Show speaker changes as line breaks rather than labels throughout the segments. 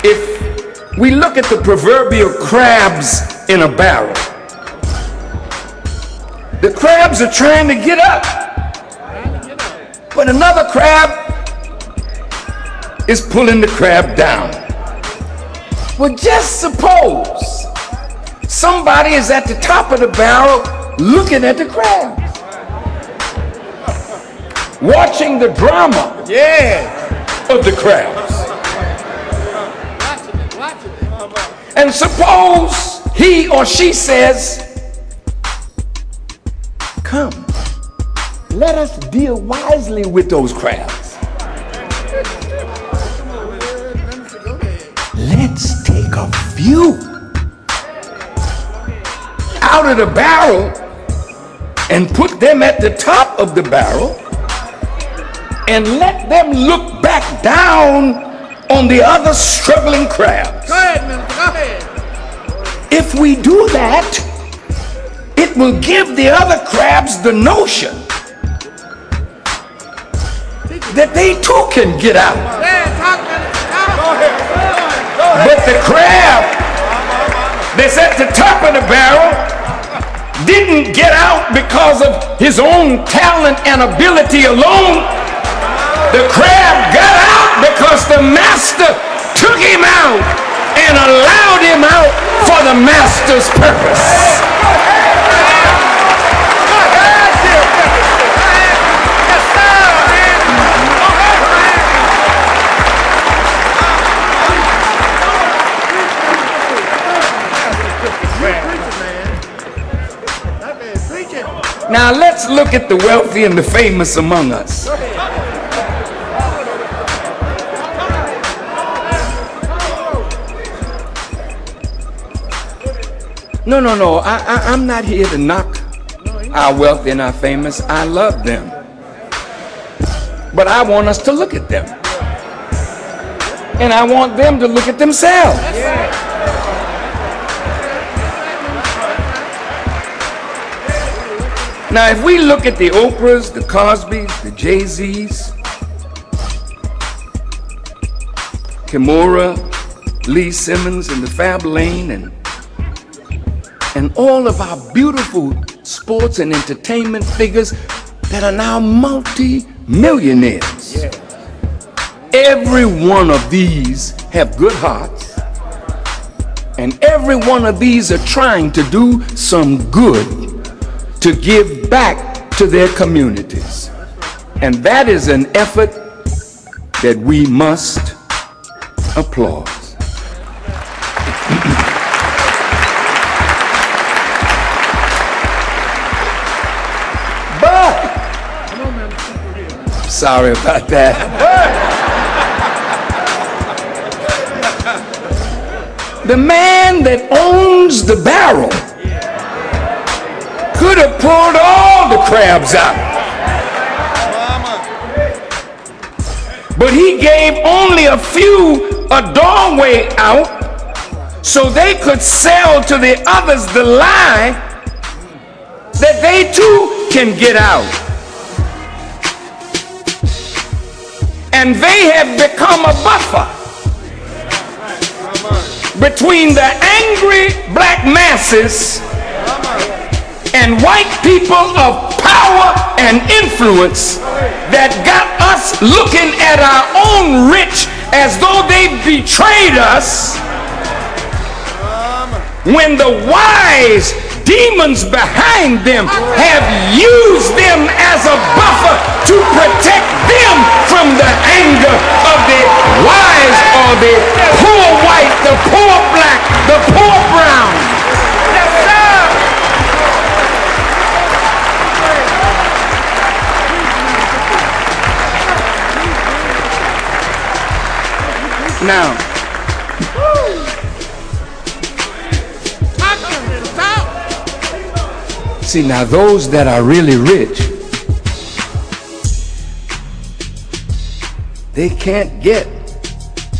If we look at the proverbial crabs in a barrel, the crabs are trying to get up, but another crab is pulling the crab down. Well, just suppose somebody is at the top of the barrel looking at the crabs, watching the drama of the crabs. And suppose he or she says, come, let us deal wisely with those crabs. Let's take a few out of the barrel and put them at the top of the barrel and let them look back down on the other struggling crabs.
Go ahead, Minister, go ahead.
If we do that, it will give the other crabs the notion that they too can get out. But the crab that's at the top of the barrel didn't get out because of his own talent and ability alone. The crab got out because the master took him out and allowed him out for the master's purpose. Now let's look at the wealthy and the famous among us. No, I'm not here to knock our wealthy and our famous. I love them. But I want us to look at them. And I want them to look at themselves. Now, if we look at the Oprahs, the Cosbys, the Jay-Z's, Kimora, Lee Simmons, and the Fab Lane, and all of our beautiful sports and entertainment figures that are now multi-millionaires. Every one of these have good hearts, and every one of these are trying to do some good to give back to their communities. And that is an effort that we must applaud. But, sorry about that. The man that owns the barrel could have pulled all the crabs out. But he gave only a few a doorway out so they could sell to the others the lie that they too can get out. And they have become a buffer between the angry black masses and white people of power and influence that got us looking at our own rich as though they betrayed us, when the wise demons behind them have used them as a buffer to protect them from the anger of the wise or the poor white, the poor black, the poor brown. Now, see, now those that are really rich, they can't get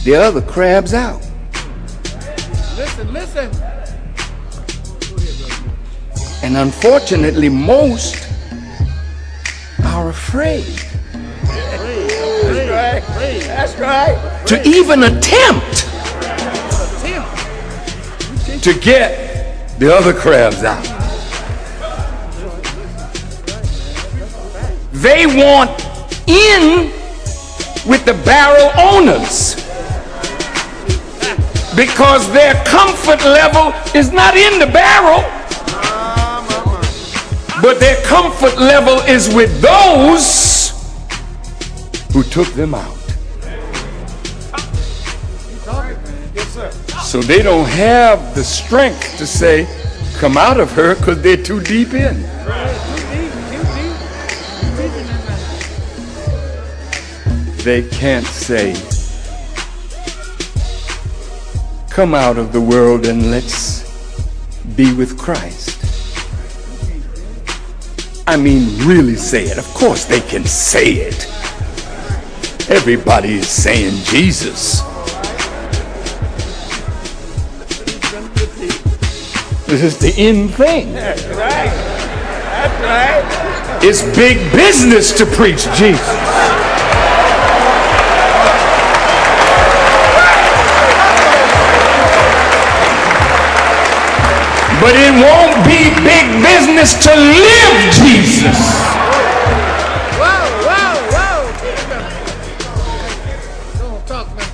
the other crabs out.
Listen.
And unfortunately, most are afraid.
That's right.
To even attempt to get the other crabs out. They want in with the barrel owners because their comfort level is not in the barrel, but their comfort level is with those who took them out. So they don't have the strength to say, come out of her, because they're too deep in. They can't say, come out of the world and let's be with Christ. I mean, really say it. Of course they can say it. Everybody is saying Jesus. This is the end thing.
That's right. That's right.
It's big business to preach Jesus. But it won't be big business to live Jesus.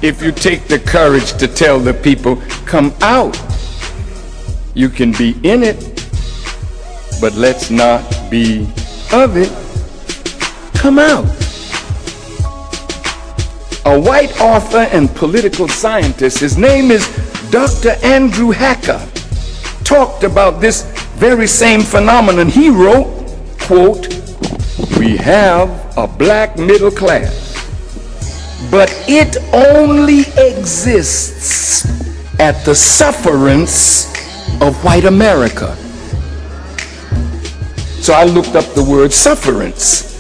If you take the courage to tell the people, come out, you can be in it, but let's not be of it. Come out. A white author and political scientist, his name is Dr. Andrew Hacker, talked about this very same phenomenon. He wrote, quote, we have a black middle class, but it only exists at the sufferance of white America. So I looked up the word sufferance.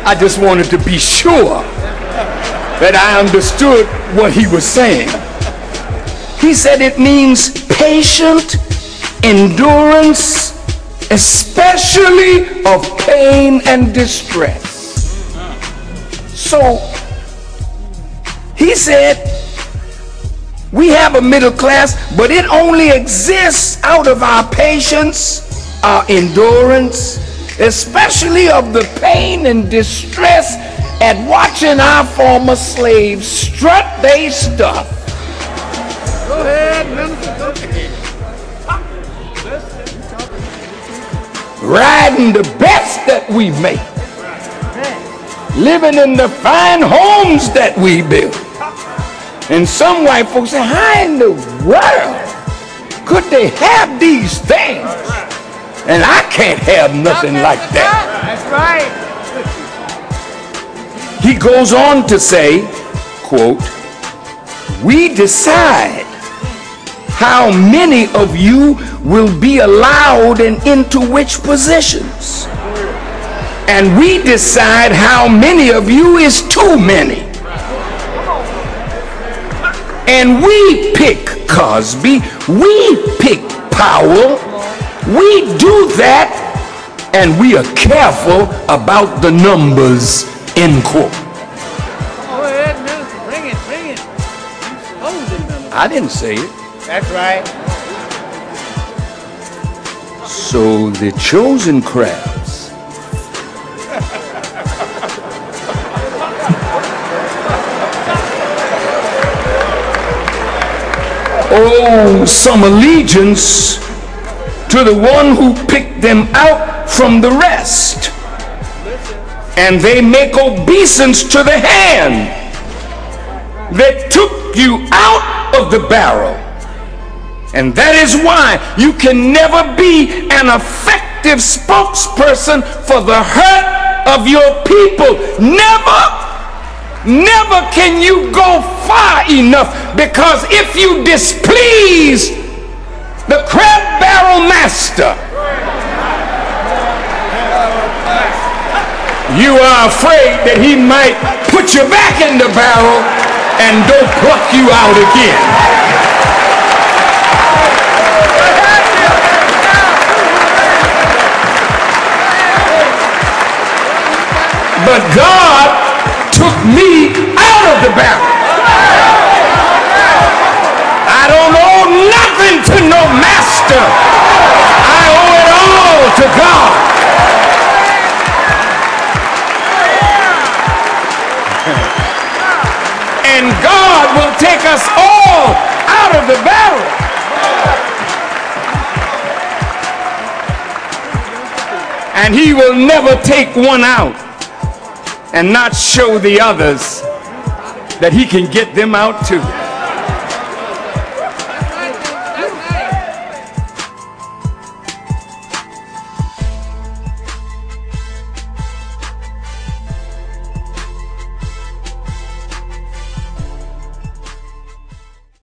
I just wanted to be sure that I understood what he was saying. He said it means patient endurance, especially of pain and distress. So he said, we have a middle class, but it only exists out of our patience, our endurance, especially of the pain and distress at watching our former slaves strut they stuff.
Go ahead, minister. Go ahead.
Riding the best that we make. Living in the fine homes that we build. And some white folks say, how in the world could they have these things? And I can't have nothing like that.
That's right.
He goes on to say, quote, we decide how many of you will be allowed and into which positions. And we decide how many of you is too many. And we pick Cosby, we pick Powell, we do that, and we are careful about the numbers, end quote.
Go ahead, minister. Bring it, bring it.
I didn't say it.
That's right.
So the chosen crabs owe some allegiance to the one who picked them out from the rest. And they make obeisance to the hand that took you out of the barrel. And that is why you can never be an effective spokesperson for the hurt of your people. Never can you go far enough, because if you displease the crab barrel master, you are afraid that he might put you back in the barrel and don't pluck you out again. But God took me out of the barrel. I don't owe nothing to no master. I owe it all to God. And God will take us all out of the barrel. And he will never take one out and not show the others that he can get them out too.